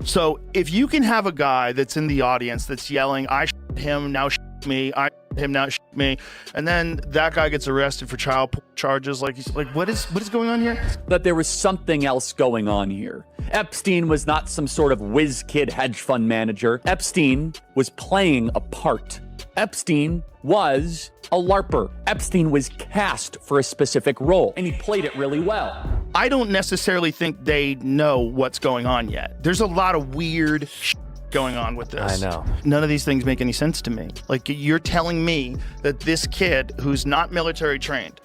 So if you can have a guy that's in the audience that's yelling, I shit him, now shit me, I shit him, now shit me, and then that guy gets arrested for child charges, like he's like, what is going on here? That there was something else going on here. Epstein was not some sort of whiz kid hedge fund manager. Epstein was playing a part. Epstein was a LARPer. Epstein was cast for a specific role, and he played it really well. I don't necessarily think they know what's going on yet. There's a lot of weird going on with this. I know. None of these things make any sense to me. Like, you're telling me that this kid who's not military trained,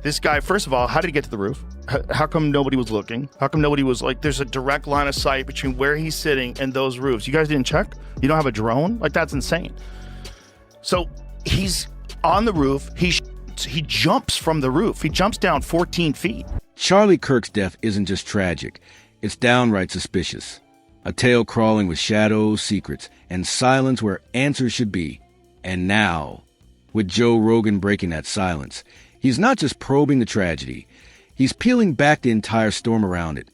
this guy, first of all, how did he get to the roof? How come nobody was looking? How come nobody was like, there's a direct line of sight between where he's sitting and those roofs? You guys didn't check? You don't have a drone? Like, that's insane. So he's on the roof. He jumps from the roof. He jumps down 14 feet. Charlie Kirk's death isn't just tragic. It's downright suspicious. A tale crawling with shadows, secrets, and silence where answers should be. And now, with Joe Rogan breaking that silence, he's not just probing the tragedy. He's peeling back the entire storm around it,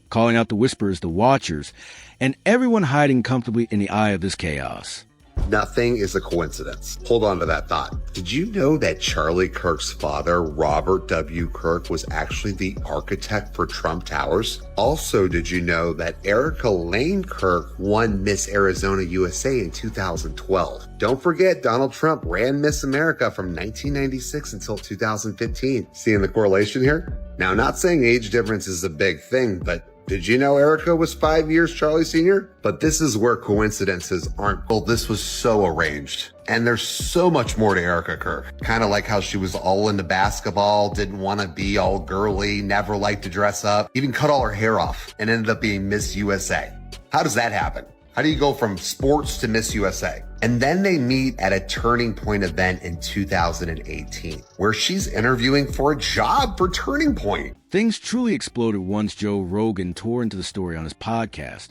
calling out the whisperers, the watchers, and everyone hiding comfortably in the eye of this chaos. Nothing is a coincidence. Hold on to that thought. Did you know that Charlie Kirk's father, Robert W. Kirk, was actually the architect for Trump Towers? Also, did you know that Erica Lane Kirk won Miss Arizona USA in 2012? Don't forget, Donald Trump ran Miss America from 1996 until 2015. Seeing the correlation here? Now, not saying age difference is a big thing, but did you know Erica was 5 years Charlie Sr.? But this is where coincidences aren't. Well, this was so arranged. And there's so much more to Erica Kirk. Kind of like how she was all into basketball, didn't want to be all girly, never liked to dress up, even cut all her hair off and ended up being Miss USA. How does that happen? How do you go from sports to Miss USA? And then they meet at a Turning Point event in 2018, where she's interviewing for a job for Turning Point. Things truly exploded once Joe Rogan tore into the story on his podcast,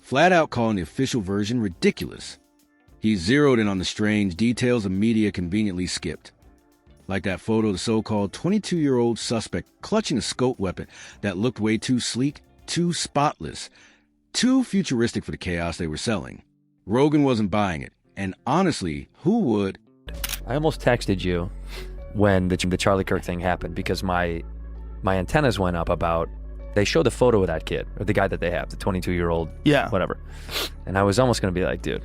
flat out calling the official version ridiculous. He zeroed in on the strange details the media conveniently skipped, like that photo of the so-called 22-year-old suspect clutching a scope weapon that looked way too sleek, too spotless, too futuristic for the chaos they were selling. Rogan wasn't buying it, and honestly, who would? I almost texted you when the Charlie Kirk thing happened because my antennas went up about, they showed the photo of that kid, or the guy that they have, the 22-year-old, whatever. And I was almost going to be like, dude,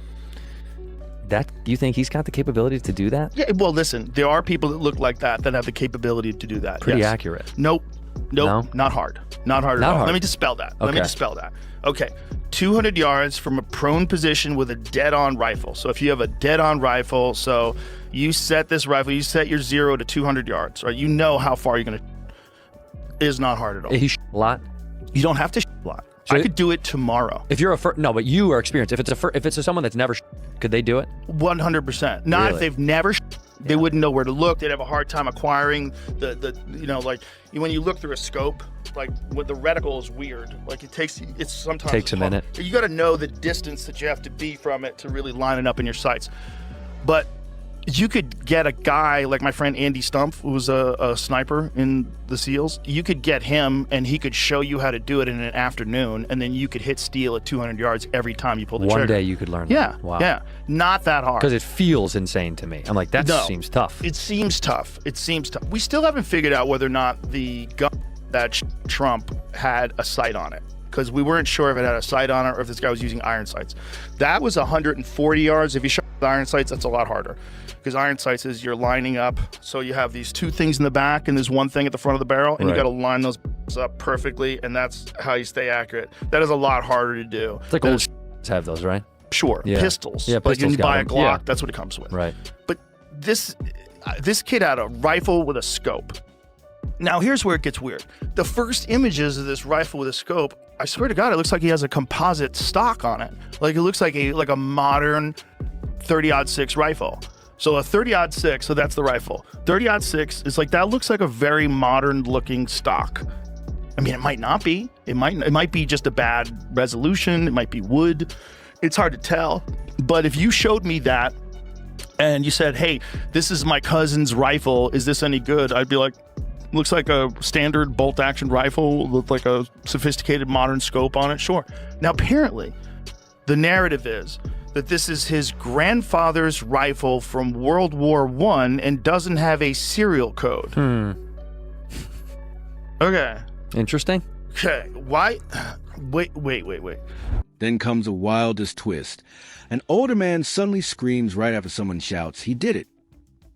do you think he's got the capability to do that? Yeah, well, listen, there are people that look like that have the capability to do that. Pretty accurate. Nope, No? not hard. Not hard at all. Let me dispel that. Okay, 200 yards from a prone position with a dead-on rifle. So if you have a dead-on rifle, so you set this rifle, you set your 0 to 200 yards, right? You know how far you're going to... It is not hard at all. He a lot? You don't have to a lot. So I could do it tomorrow. If you're no, but you are experienced. If it's someone that's never could they do it? 100%. Not Really? if they've never they wouldn't know where to look. They'd have a hard time acquiring the like when you look through a scope, like with the reticle is weird. Like it's sometimes Takes a minute. You got to know the distance that you have to be from it to really line it up in your sights. But you could get a guy like my friend Andy Stumpf, who was a sniper in the SEALs. You could get him, and he could show you how to do it in an afternoon, and then you could hit steel at 200 yards every time you pull the trigger. One day you could learn Yeah, that. Wow. yeah. Not that hard. Because it feels insane to me. I'm like, that seems tough. It seems tough. We still haven't figured out whether or not the gun that Trump had a sight on it, because we weren't sure if it had a sight on it or if this guy was using iron sights. That was 140 yards. If you shot with iron sights, that's a lot harder. Because iron sights is you're lining up, so you have these two things in the back and there's one thing at the front of the barrel, and you got to line those up perfectly, and that's how you stay accurate. That is a lot harder to do. It's like old have those, right? Sure, Yeah. pistols. Yeah, like pistols you buy a got 'em. Glock, Yeah. that's what it comes with. Right. But this kid had a rifle with a scope. Now here's where it gets weird. The first images of this rifle with a scope, I swear to God, it looks like he has a composite stock on it. Like it looks like a modern 30-06 rifle. So a 30-06, so that's the rifle. 30-06 is like, that looks like a very modern looking stock. I mean, it might not be. It might be just a bad resolution. It might be wood. It's hard to tell. But if you showed me that and you said, hey, this is my cousin's rifle, is this any good? I'd be like, Looks like a standard bolt-action rifle with like a sophisticated modern scope on it. Sure. Now, apparently, the narrative is that this is his grandfather's rifle from World War I and doesn't have a serial code. Okay. Interesting. Okay. Why? Wait. Then comes a wildest twist. An older man suddenly screams right after someone shouts, "He did it!"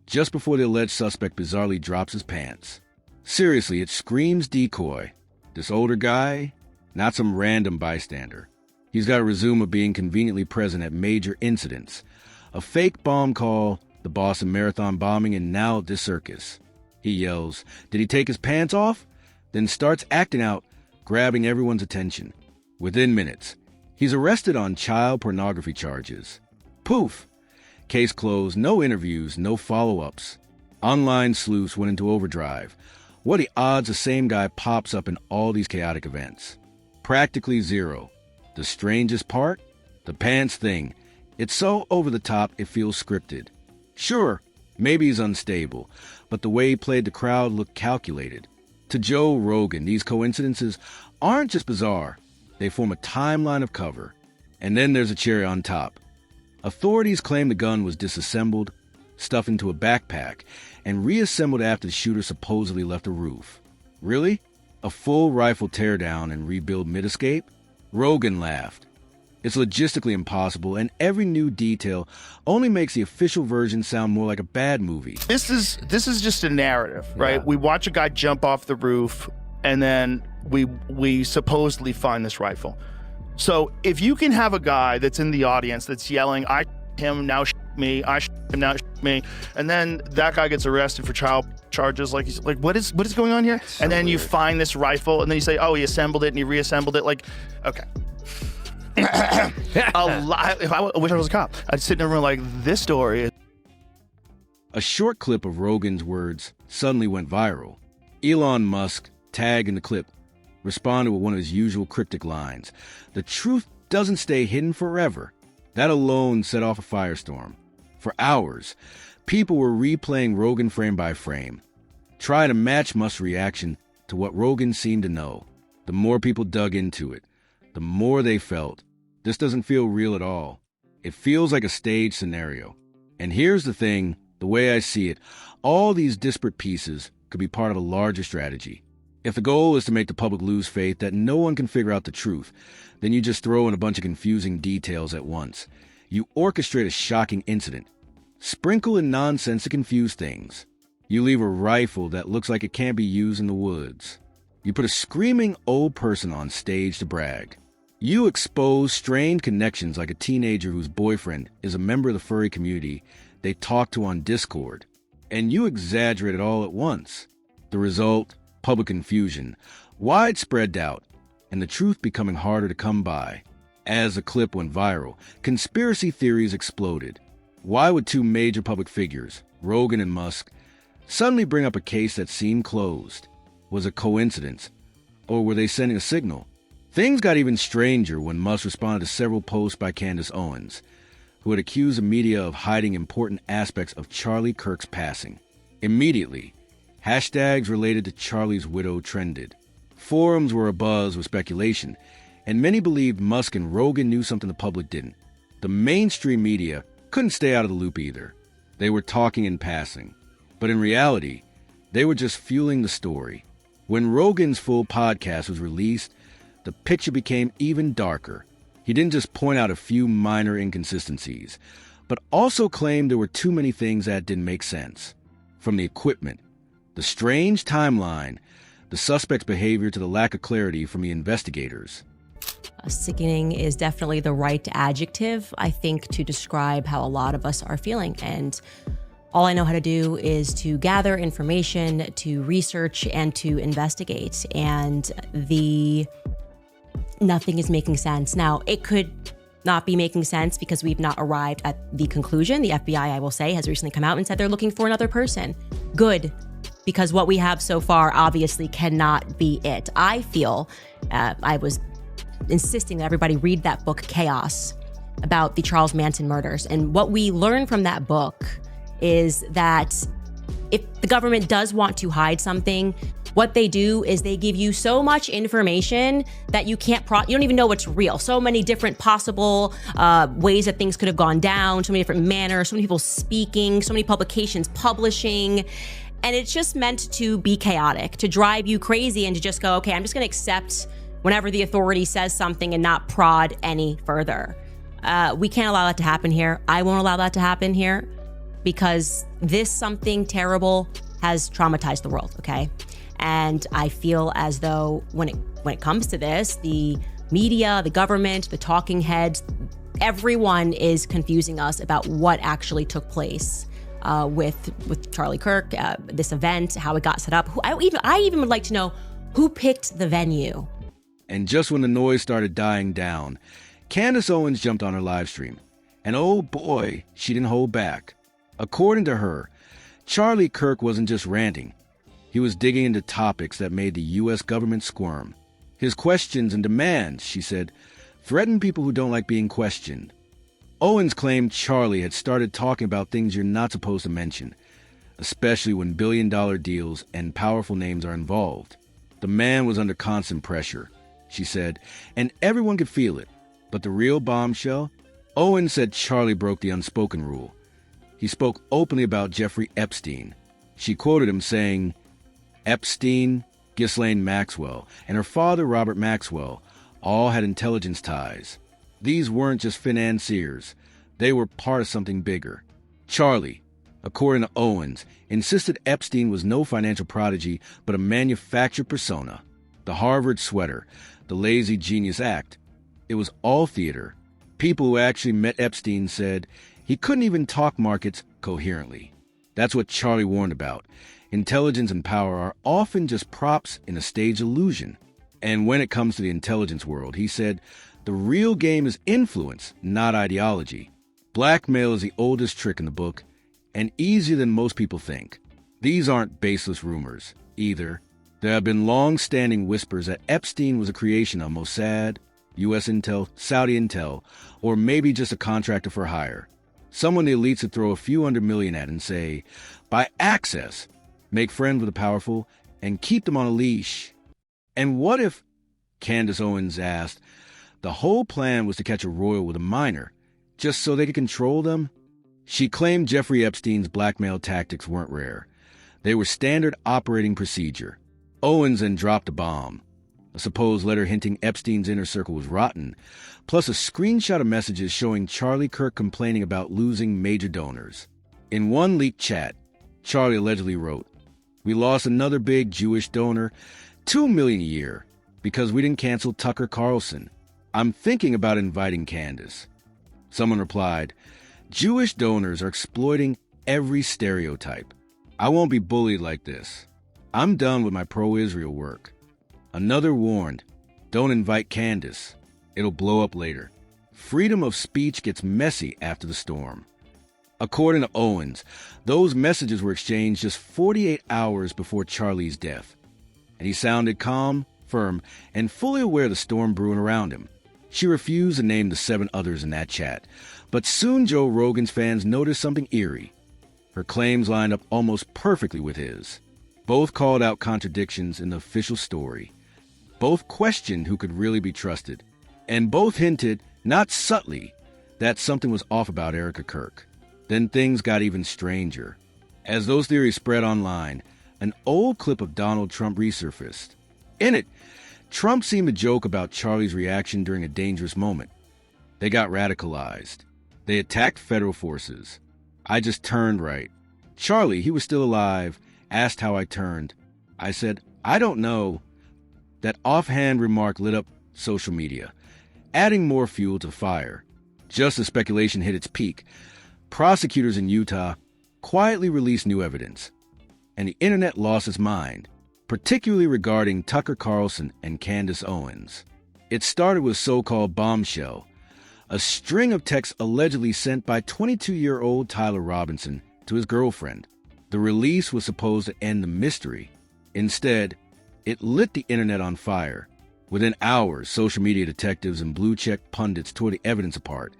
just before the alleged suspect bizarrely drops his pants. Seriously, it screams decoy. This older guy, not some random bystander. He's got a resume of being conveniently present at major incidents. A fake bomb call, the Boston Marathon bombing, and now this circus. He yells, "Did he take his pants off?" Then starts acting out, grabbing everyone's attention. Within minutes, he's arrested on child pornography charges. Poof! Case closed, no interviews, no follow-ups. Online sleuths went into overdrive. What are the odds the same guy pops up in all these chaotic events? Practically zero. The strangest part? The pants thing. It's so over the top it feels scripted. Sure, maybe he's unstable, but the way he played the crowd looked calculated. To Joe Rogan, these coincidences aren't just bizarre. They form a timeline of cover. And then there's a cherry on top. Authorities claim the gun was disassembled, stuffed into a backpack, and reassembled after the shooter supposedly left a roof. Really? A full rifle teardown and rebuild mid-escape? Rogan laughed. It's logistically impossible, and every new detail only makes the official version sound more like a bad movie. This is just a narrative, right? Yeah. We watch a guy jump off the roof, and then we supposedly find this rifle. So if you can have a guy that's in the audience that's yelling, "I him, now me, I him, now me," and then that guy gets arrested for child charges, like he's like, what is going on here? So and then you weird. find this rifle, and then you say, "Oh, he assembled it and he reassembled it." Like, okay. A lot. If I wish I was a cop, I'd sit in a room like this story. A short clip of Rogan's words suddenly went viral. Elon Musk, tagged in the clip, responded with one of his usual cryptic lines. The truth doesn't stay hidden forever. That alone set off a firestorm. For hours, people were replaying Rogan frame by frame, trying to match Musk's reaction to what Rogan seemed to know. The more people dug into it, the more they felt, this doesn't feel real at all. It feels like a staged scenario. And here's the thing, the way I see it, all these disparate pieces could be part of a larger strategy. If the goal is to make the public lose faith that no one can figure out the truth, then you just throw in a bunch of confusing details at once. You orchestrate a shocking incident. Sprinkle in nonsense to confuse things. You leave a rifle that looks like it can't be used in the woods. You put a screaming old person on stage to brag. You expose strained connections like a teenager whose boyfriend is a member of the furry community they talk to on Discord. And you exaggerate it all at once. The result? Public confusion, widespread doubt, and the truth becoming harder to come by. As the clip went viral, conspiracy theories exploded. Why would two major public figures, Rogan and Musk, suddenly bring up a case that seemed closed? Was it coincidence? Or were they sending a signal? Things got even stranger when Musk responded to several posts by Candace Owens, who had accused the media of hiding important aspects of Charlie Kirk's passing. Immediately, hashtags related to Charlie's widow trended. Forums were abuzz with speculation, and many believed Musk and Rogan knew something the public didn't. The mainstream media couldn't stay out of the loop either. They were talking in passing. But in reality, they were just fueling the story. When Rogan's full podcast was released, the picture became even darker. He didn't just point out a few minor inconsistencies, but also claimed there were too many things that didn't make sense. From the equipment, the strange timeline, the suspect's behavior to the lack of clarity from the investigators. Sickening is definitely the right adjective, I think, to describe how a lot of us are feeling. And all I know how to do is to gather information, to research, and to investigate. And nothing is making sense. Now, it could not be making sense because we've not arrived at the conclusion. The FBI, I will say, has recently come out and said they're looking for another person. Good. Because what we have so far obviously cannot be it. I feel, I was insisting that everybody read that book, Chaos, about the Charles Manson murders. And what we learn from that book is that if the government does want to hide something, what they do is they give you so much information that you can't you don't even know what's real. So many different possible ways that things could have gone down, so many different manners, so many people speaking, so many publications publishing. And it's just meant to be chaotic, to drive you crazy and to just go, okay, I'm just going to accept whenever the authority says something and not prod any further. We can't allow that to happen here. I won't allow that to happen here because this something terrible has traumatized the world, okay? And I feel as though when it comes to this, the media, the government, the talking heads, everyone is confusing us about what actually took place with Charlie Kirk, this event, how it got set up. I even would like to know who picked the venue. And just when the noise started dying down, Candace Owens jumped on her live stream. And oh boy, she didn't hold back. According to her, Charlie Kirk wasn't just ranting. He was digging into topics that made the U.S. government squirm. His questions and demands, she said, threaten people who don't like being questioned. Owens claimed Charlie had started talking about things you're not supposed to mention, especially when billion-dollar deals and powerful names are involved. The man was under constant pressure, she said, and everyone could feel it. But the real bombshell? Owens said Charlie broke the unspoken rule. He spoke openly about Jeffrey Epstein. She quoted him saying, Epstein, Ghislaine Maxwell, and her father, Robert Maxwell, all had intelligence ties. These weren't just financiers. They were part of something bigger. Charlie, according to Owens, insisted Epstein was no financial prodigy, but a manufactured persona. The Harvard sweater, the lazy genius act. It was all theater. People who actually met Epstein said he couldn't even talk markets coherently. That's what Charlie warned about. Intelligence and power are often just props in a stage illusion. And when it comes to the intelligence world, he said, the real game is influence, not ideology. Blackmail is the oldest trick in the book, and easier than most people think. These aren't baseless rumors, either. There have been long-standing whispers that Epstein was a creation of Mossad, U.S. Intel, Saudi Intel, or maybe just a contractor for hire. Someone the elites would throw a few $100 million at and say, by access, make friends with the powerful, and keep them on a leash. And what if, Candace Owens asked, the whole plan was to catch a royal with a minor, just so they could control them? She claimed Jeffrey Epstein's blackmail tactics weren't rare. They were standard operating procedure. Owens then dropped a bomb. A supposed letter hinting Epstein's inner circle was rotten, plus a screenshot of messages showing Charlie Kirk complaining about losing major donors. In one leaked chat, Charlie allegedly wrote, "We lost another big Jewish donor, $2 million a year, because we didn't cancel Tucker Carlson. I'm thinking about inviting Candace." Someone replied, "Jewish donors are exploiting every stereotype. I won't be bullied like this. I'm done with my pro-Israel work." Another warned, "Don't invite Candace. It'll blow up later." Freedom of speech gets messy after the storm. According to Owens, those messages were exchanged just 48 hours before Charlie's death. And he sounded calm, firm, and fully aware of the storm brewing around him. She refused to name the 7 others in that chat, but soon Joe Rogan's fans noticed something eerie. Her claims lined up almost perfectly with his. Both called out contradictions in the official story. Both questioned who could really be trusted. And both hinted, not subtly, that something was off about Erica Kirk. Then things got even stranger. As those theories spread online, an old clip of Donald Trump resurfaced. In it, Trump seemed to joke about Charlie's reaction during a dangerous moment. They got radicalized. They attacked federal forces. I just turned right. Charlie, he was still alive, asked how I turned. I said, I don't know. That offhand remark lit up social media, adding more fuel to the fire. Just as speculation hit its peak, prosecutors in Utah quietly released new evidence, and the internet lost its mind, particularly regarding Tucker Carlson and Candace Owens. It started with so-called bombshell, a string of texts allegedly sent by 22-year-old Tyler Robinson to his girlfriend. The release was supposed to end the mystery. Instead, it lit the internet on fire. Within hours, social media detectives and blue-check pundits tore the evidence apart,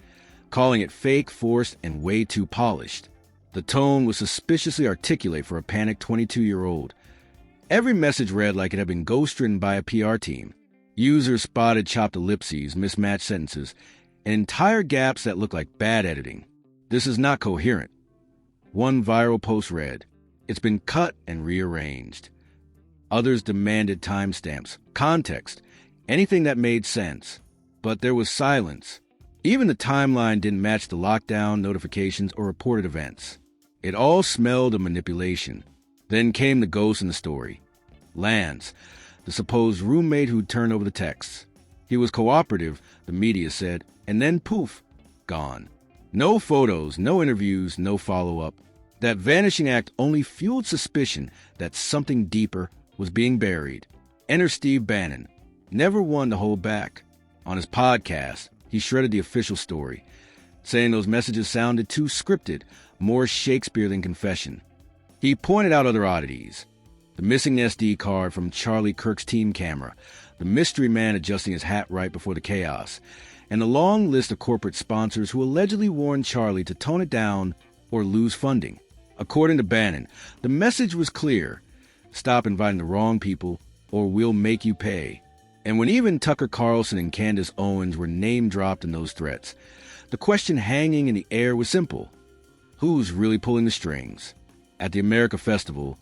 calling it fake, forced, and way too polished. The tone was suspiciously articulate for a panicked 22-year-old. Every message read like it had been ghost-written by a PR team. Users spotted chopped ellipses, mismatched sentences, and entire gaps that looked like bad editing. This is not coherent. One viral post read, "It's been cut and rearranged." Others demanded timestamps, context, anything that made sense. But there was silence. Even the timeline didn't match the lockdown, notifications, or reported events. It all smelled of manipulation. Then came the ghost in the story. Lance, the supposed roommate who turned over the texts. He was cooperative, the media said, and then poof, gone. No photos, no interviews, no follow-up. That vanishing act only fueled suspicion that something deeper was being buried. Enter Steve Bannon, never one to hold back. On his podcast, he shredded the official story, saying those messages sounded too scripted, more Shakespeare than confession. He pointed out other oddities. The missing SD card from Charlie Kirk's team camera, the mystery man adjusting his hat right before the chaos, and a long list of corporate sponsors who allegedly warned Charlie to tone it down or lose funding. According to Bannon, the message was clear. Stop inviting the wrong people, or we'll make you pay. And when even Tucker Carlson and Candace Owens were name-dropped in those threats, the question hanging in the air was simple. Who's really pulling the strings? At the America Festival,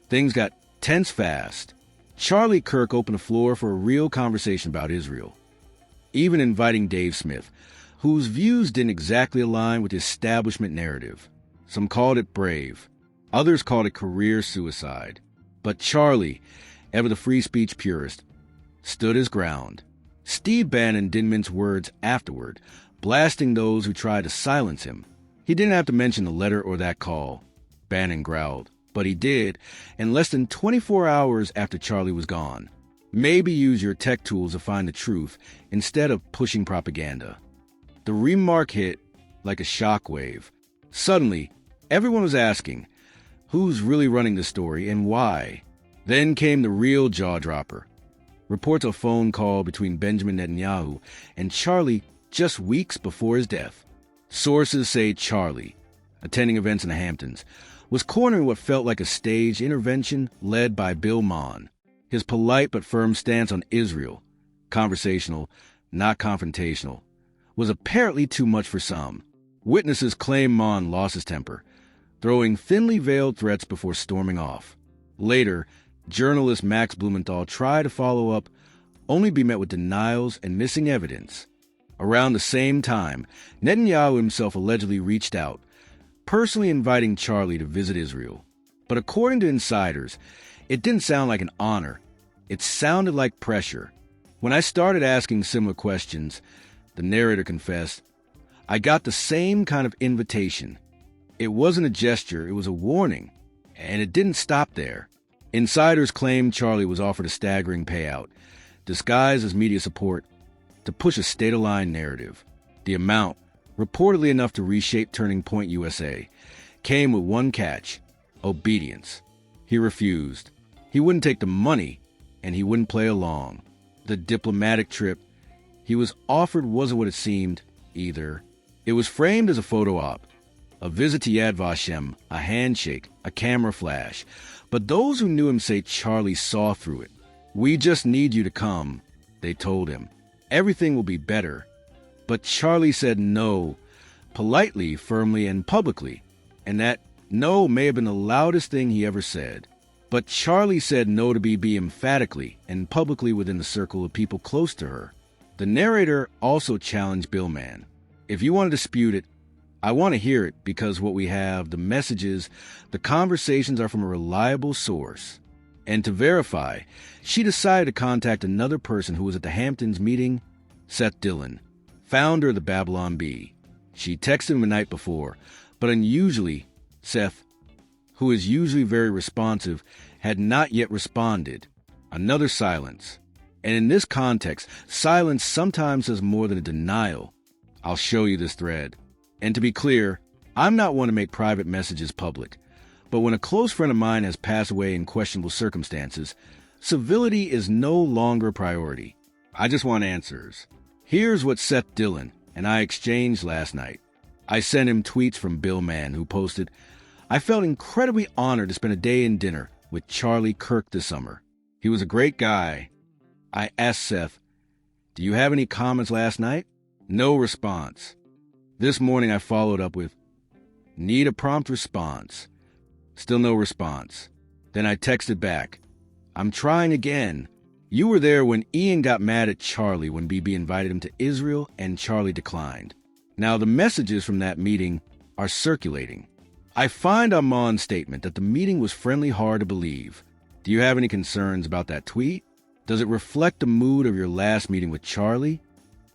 things got tense fast. Charlie Kirk opened the floor for a real conversation about Israel, even inviting Dave Smith, whose views didn't exactly align with the establishment narrative. Some called it brave. Others called it career suicide. But Charlie, ever the free speech purist, stood his ground. Steve Bannon didn't mince words afterward, blasting those who tried to silence him. He didn't have to mention the letter or that call, Bannon growled. But he did, in less than 24 hours after Charlie was gone. Maybe use your tech tools to find the truth instead of pushing propaganda. The remark hit like a shockwave. Suddenly, everyone was asking, who's really running the story and why? Then came the real jaw-dropper. Reports of a phone call between Benjamin Netanyahu and Charlie just weeks before his death. Sources say Charlie, attending events in the Hamptons, was cornering what felt like a staged intervention led by Bill Maher. His polite but firm stance on Israel, conversational, not confrontational, was apparently too much for some. Witnesses claim Maher lost his temper, throwing thinly veiled threats before storming off. Later, journalist Max Blumenthal tried to follow up, only be met with denials and missing evidence. Around the same time, Netanyahu himself allegedly reached out, personally inviting Charlie to visit Israel. But according to insiders, it didn't sound like an honor. It sounded like pressure. When I started asking similar questions, the narrator confessed, I got the same kind of invitation. It wasn't a gesture, it was a warning. And it didn't stop there. Insiders claimed Charlie was offered a staggering payout, disguised as media support, to push a state-aligned narrative. The amount, reportedly enough to reshape Turning Point USA, came with one catch: obedience. He refused. He wouldn't take the money, and he wouldn't play along. The diplomatic trip he was offered wasn't what it seemed, either. It was framed as a photo op, a visit to Yad Vashem, a handshake, a camera flash. But those who knew him say Charlie saw through it. We just need you to come, they told him. Everything will be better. But Charlie said no, politely, firmly, and publicly. And that no may have been the loudest thing he ever said. But Charlie said no to BB emphatically and publicly within the circle of people close to her. The narrator also challenged Bill Maher. If you want to dispute it, I want to hear it, because what we have, the messages, the conversations are from a reliable source. And to verify, she decided to contact another person who was at the Hamptons meeting, Seth Dillon, founder of the Babylon Bee. She texted him the night before, but unusually, Seth, who is usually very responsive, had not yet responded. Another silence. And in this context, silence sometimes is more than a denial. I'll show you this thread. And to be clear, I'm not one to make private messages public. But when a close friend of mine has passed away in questionable circumstances, civility is no longer a priority. I just want answers. Here's what Seth Dillon and I exchanged last night. I sent him tweets from Bill Maher, who posted, I felt incredibly honored to spend a day in dinner with Charlie Kirk this summer. He was a great guy. I asked Seth, "Do you have any comments last night?" No response. This morning I followed up with, "Need a prompt response." Still no response. Then I texted back, "I'm trying again. You were there when Ian got mad at Charlie when BB invited him to Israel and Charlie declined." Now the messages from that meeting are circulating. I find Amon's statement that the meeting was friendly hard to believe. Do you have any concerns about that tweet? Does it reflect the mood of your last meeting with Charlie?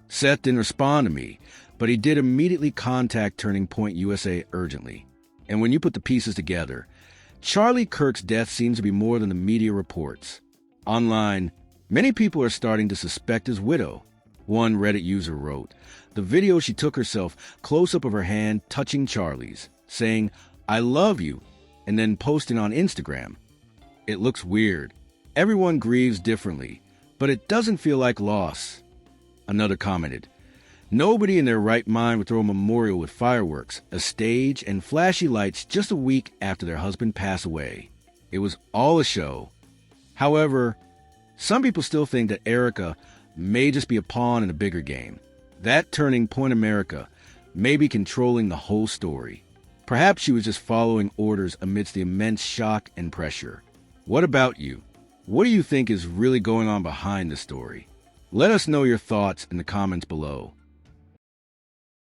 Seth didn't respond to me, but he did immediately contact Turning Point USA urgently. And when you put the pieces together, Charlie Kirk's death seems to be more than the media reports. Online, many people are starting to suspect his widow. One Reddit user wrote, "The video she took herself, close-up of her hand touching Charlie's, saying, 'I love you,' and then posting on Instagram. It looks weird. Everyone grieves differently, but it doesn't feel like loss." Another commented, "Nobody in their right mind would throw a memorial with fireworks, a stage, and flashy lights just a week after their husband passed away. It was all a show." However, some people still think that Erica may just be a pawn in a bigger game. That Turning Point America may be controlling the whole story. Perhaps she was just following orders amidst the immense shock and pressure. What about you? What do you think is really going on behind the story? Let us know your thoughts in the comments below.